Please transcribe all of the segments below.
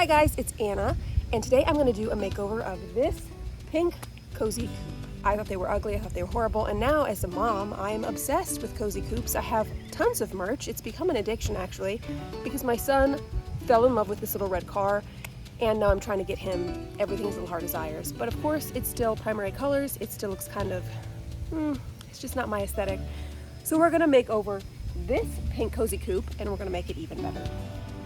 Hi guys, it's Anna, and today I'm going to do a makeover of this pink Cozy Coupe. I thought they were ugly, I thought they were horrible, and now as a mom, I am obsessed with Cozy Coupes. I have tons of merch. It's become an addiction actually, because my son fell in love with this little red car, and now I'm trying to get him everything his little heart desires. But of course, it's still primary colors. It still looks kind of, it's just not my aesthetic. So we're going to make over this pink Cozy Coupe, and we're going to make it even better.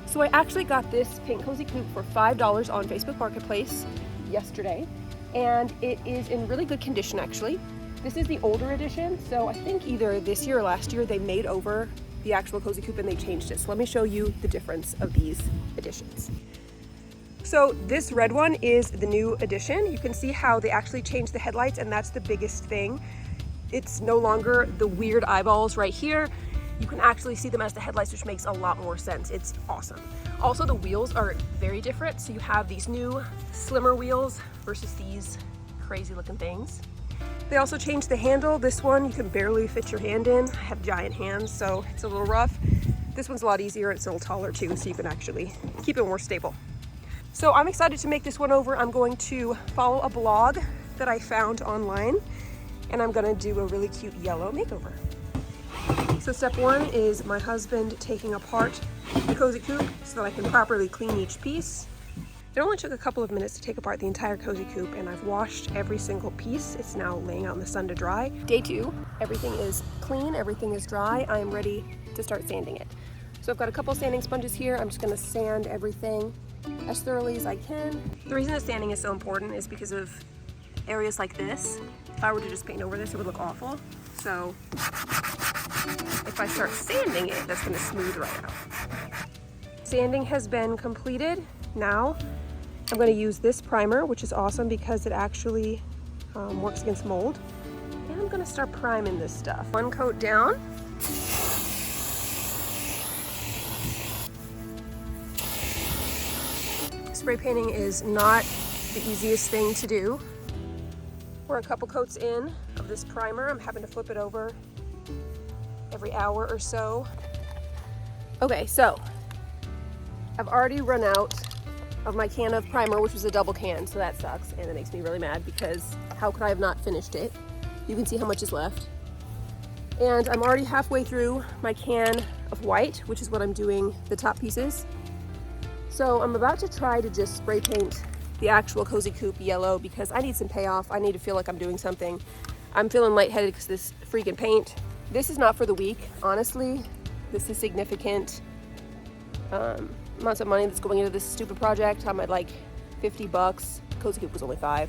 So I actually got this pink Cozy Coupe for $5 on Facebook Marketplace yesterday, and it is in really good condition actually. This is the older edition, so I think either this year or last year they made over the actual Cozy Coupe and they changed it. So let me show you the difference of these editions. So this red one is the new edition. You can see how they actually changed the headlights, and that's the biggest thing. It's no longer the weird eyeballs right here. You can actually see them as the headlights, which makes a lot more sense. It's awesome. Also, the wheels are very different. So you have these new slimmer wheels versus these crazy looking things. They also changed the handle. This one you can barely fit your hand in. I have giant hands, so it's a little rough. This one's a lot easier. It's a little taller too, so you can actually keep it more stable. So I'm excited to make this one over. I'm going to follow a blog that I found online, and I'm gonna do a really cute yellow makeover. So step one is my husband taking apart the Cozy Coupe so that I can properly clean each piece. It only took a couple of minutes to take apart the entire Cozy Coupe, and I've washed every single piece. It's now laying out in the sun to dry. Day two, everything is clean, everything is dry. I am ready to start sanding it. So I've got a couple sanding sponges here. I'm just gonna sand everything as thoroughly as I can. The reason that sanding is so important is because of areas like this. If I were to just paint over this, it would look awful. So if I start sanding it, that's gonna smooth right out. Sanding has been completed. Now I'm gonna use this primer, which is awesome because it actually works against mold. And I'm gonna start priming this stuff. One coat down. Spray painting is not the easiest thing to do. We're a couple coats in of this primer. I'm having to flip it over every hour or so. Okay, so I've already run out of my can of primer, which was a double can, so that sucks, and it makes me really mad because how could I have not finished it? You can see how much is left. And I'm already halfway through my can of white, which is what I'm doing the top pieces. So I'm about to try to just spray paint the actual Cozy Coupe yellow because I need some payoff. I need to feel like I'm doing something. I'm feeling lightheaded because this freaking paint. This is not for the weak, honestly. This is significant amounts of money that's going into this stupid project. I'm at like 50 bucks. Cozy Coupe was only $5.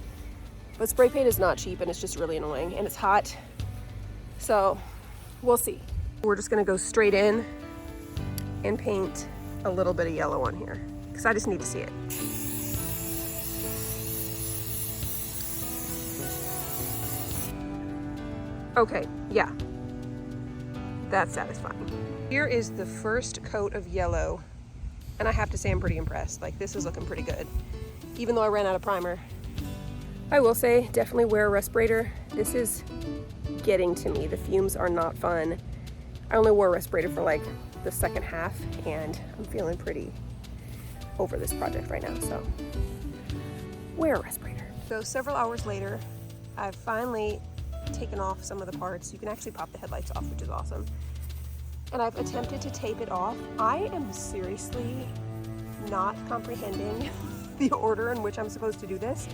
But spray paint is not cheap, and it's just really annoying, and it's hot. So we'll see. We're just gonna go straight in and paint a little bit of yellow on here because I just need to see it. Okay, yeah, that's satisfying. Here is the first coat of yellow, and I have to say I'm pretty impressed. Like, this is looking pretty good, even though I ran out of primer. I will say, definitely wear a respirator. This is getting to me. The fumes are not fun. I only wore a respirator for like the second half, and I'm feeling pretty over this project right now, so wear a respirator. So several hours later, I've finally taken off some of the parts. You can actually pop the headlights off, which is awesome. And I've attempted to tape it off. I am seriously not comprehending the order in which I'm supposed to do this,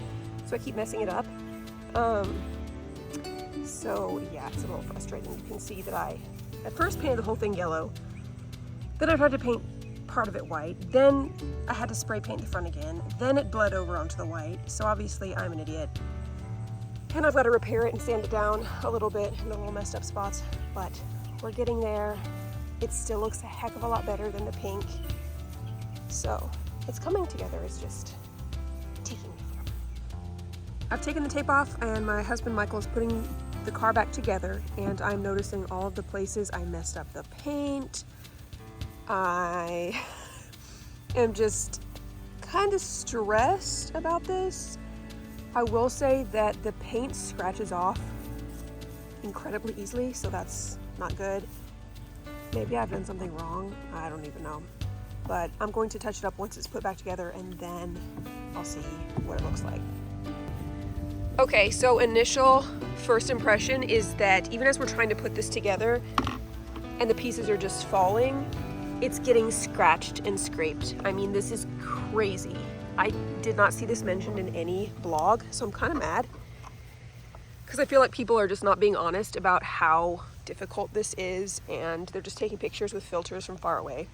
so I keep messing it up. So yeah, it's a little frustrating. You can see that I at first painted the whole thing yellow, then I tried to paint part of it white, then I had to spray paint the front again, then it bled over onto the white, so obviously I'm an idiot. And I've got to repair it and sand it down a little bit in the little messed up spots, but we're getting there. It still looks a heck of a lot better than the pink. So it's coming together, it's just taking me forever. I've taken the tape off, and my husband Michael is putting the car back together, and I'm noticing all of the places I messed up the paint. I am just kind of stressed about this. I will say that the paint scratches off incredibly easily, so that's not good. Maybe I've done something wrong. I don't even know. but I'm going to touch it up once it's put back together, and then I'll see what it looks like. Okay, so initial first impression is that even as we're trying to put this together and the pieces are just falling, it's getting scratched and scraped. I mean, this is crazy. I did not see this mentioned in any blog, so I'm kind of mad because I feel like people are just not being honest about how difficult this is, and they're just taking pictures with filters from far away.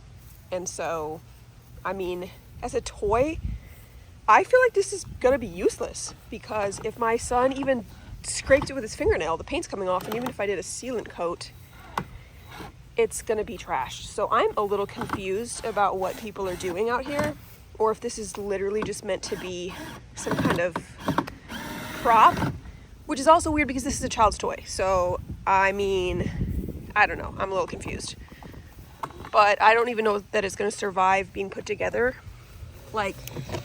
And so, I mean, as a toy, I feel like this is gonna be useless, because if my son even scraped it with his fingernail, the paint's coming off, and even if I did a sealant coat, it's gonna be trashed. So I'm a little confused about what people are doing out here, or if this is literally just meant to be some kind of prop, which is also weird because this is a child's toy. So, I mean, I don't know, I'm a little confused. But I don't even know that it's gonna survive being put together. Like,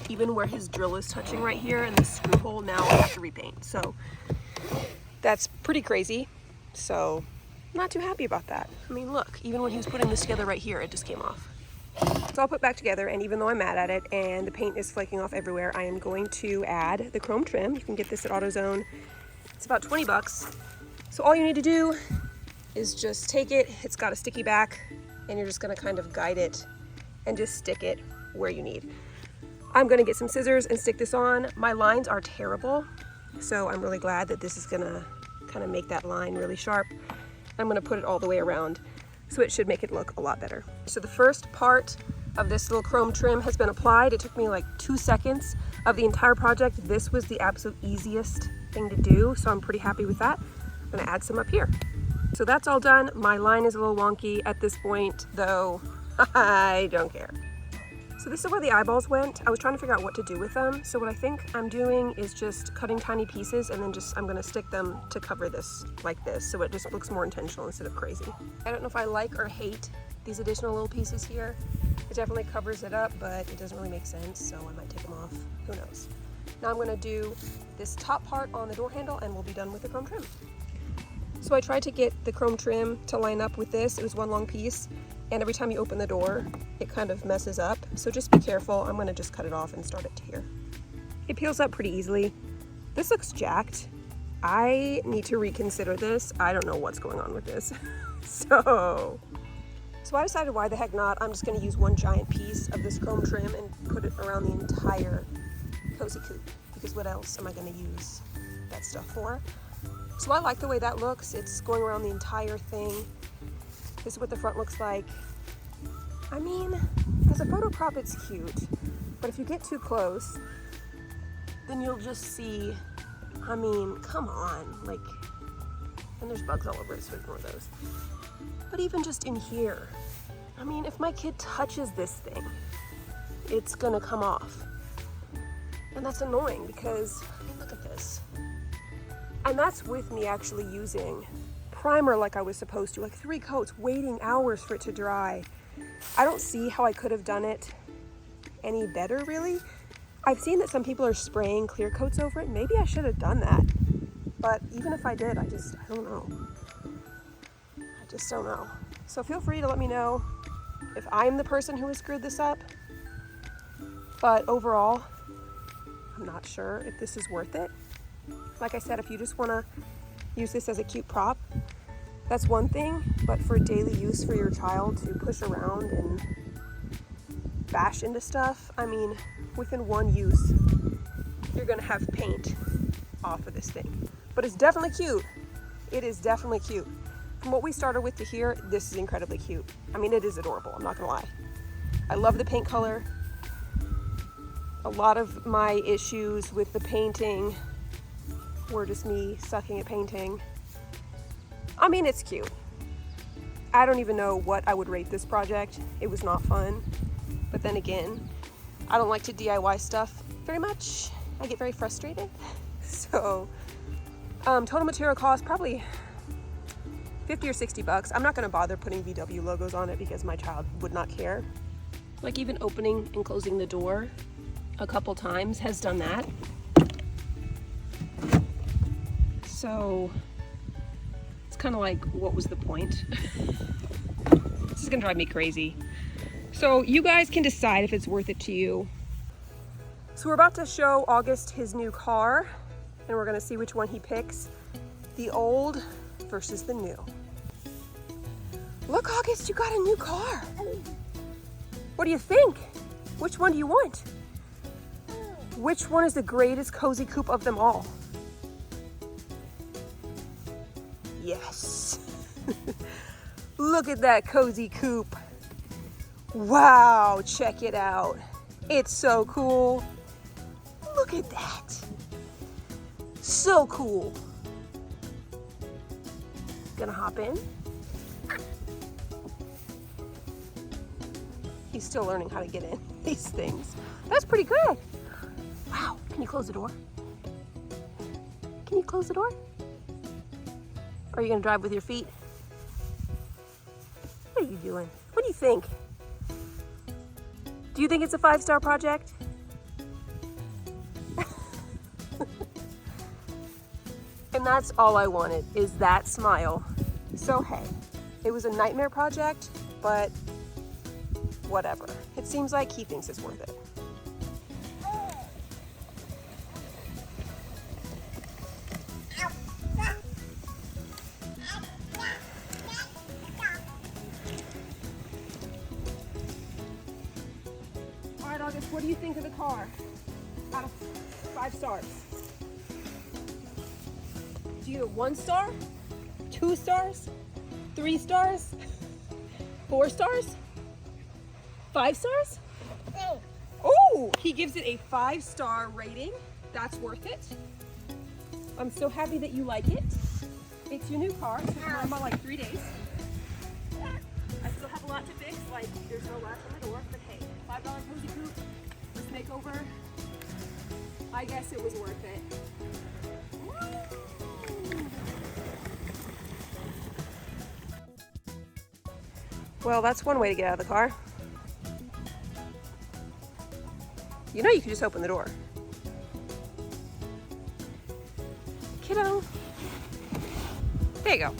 even where his drill is touching right here and the screw hole, now I have to repaint. So that's pretty crazy. So I'm not too happy about that. I mean, look, even when he was putting this together right here, it just came off. So I'll put back together, and even though I'm mad at it and the paint is flaking off everywhere, I am going to add the chrome trim. You can get this at AutoZone. It's about 20 bucks. So all you need to do is just take it. It's got a sticky back, and you're just gonna kind of guide it and just stick it where you need. I'm gonna get some scissors and stick this on. My lines are terrible, so I'm really glad that this is gonna kind of make that line really sharp. I'm gonna put it all the way around, so it should make it look a lot better. So the first part of this little chrome trim has been applied. It took me like 2 seconds of the entire project. This was the absolute easiest thing to do, so I'm pretty happy with that. I'm gonna add some up here. So that's all done. My line is a little wonky at this point, though I don't care. So this is where the eyeballs went. I was trying to figure out what to do with them. So what I think I'm doing is just cutting tiny pieces, and then I'm gonna stick them to cover this like this, so it just looks more intentional instead of crazy. I don't know if I like or hate these additional little pieces here. It definitely covers it up, but it doesn't really make sense, so I might take them off. Who knows? Now I'm gonna do this top part on the door handle, and we'll be done with the chrome trim. So I tried to get the chrome trim to line up with this. It was one long piece, and every time you open the door, it kind of messes up. So just be careful. I'm gonna just cut it off and start it to here. It peels up pretty easily. This looks jacked. I need to reconsider this. I don't know what's going on with this. So I decided, why the heck not? I'm just gonna use one giant piece of this chrome trim and put it around the entire Cozy Coupe, because what else am I gonna use that stuff for? So I like the way that looks. It's going around the entire thing. This is what the front looks like. I mean, as a photo prop, it's cute, but if you get too close, then you'll just see, I mean, come on, like, and there's bugs all over it, so ignore those. But even just in here, I mean, if my kid touches this thing, it's gonna come off. And that's annoying because, I mean, look at this. And that's with me actually using primer like I was supposed to, like 3 coats, waiting hours for it to dry. I don't see how I could have done it any better, really. I've seen that some people are spraying clear coats over it. Maybe I should have done that. But even if I did, I don't know. I just don't know. So feel free to let me know if I'm the person who has screwed this up. But overall, I'm not sure if this is worth it. Like I said, if you just want to use this as a cute prop, that's one thing, but for daily use for your child to push around and bash into stuff, I mean, within one use, you're gonna have paint off of this thing. But it's definitely cute. It is definitely cute. From what we started with to here, this is incredibly cute. I mean, it is adorable, I'm not gonna lie. I love the paint color. A lot of my issues with the painting were just me sucking at painting. I mean, it's cute. I don't even know what I would rate this project. It was not fun. But then again, I don't like to DIY stuff very much. I get very frustrated. So, total material cost probably 50 or 60 bucks. I'm not gonna bother putting VW logos on it because my child would not care. Like, even opening and closing the door a couple times has done that. So it's kind of like, what was the point? This is gonna drive me crazy. So you guys can decide if it's worth it to you. So we're about to show August his new car, and we're gonna see which one he picks. The old versus the new. Look, August, you got a new car. What do you think? Which one do you want? Which one is the greatest Cozy Coupe of them all? Yes. Look at that Cozy Coupe. Wow, check it out. It's so cool. Look at that. So cool. Gonna hop in. He's still learning how to get in these things. That's pretty good. Wow, can you close the door? Can you close the door? Or are you gonna drive with your feet? What are you doing? What do you think? Do you think it's a 5-star project? And that's all I wanted, is that smile. So hey, it was a nightmare project, but whatever. It seems like he thinks it's worth it. All right, August, what do you think of the car? Out of 5 stars. Do you give it 1 star? 2 stars? 3 stars? 4 stars? 5 stars? Oh, he gives it a 5-star rating. That's worth it. I'm so happy that you like it. It's your new car. It's been around about like 3 days. I still have a lot to fix, like there's no latch on the door, but hey, $5 Cozy Coupe, this makeover, I guess it was worth it. Well, that's one way to get out of the car. You know you can just open the door. Kiddo. There you go.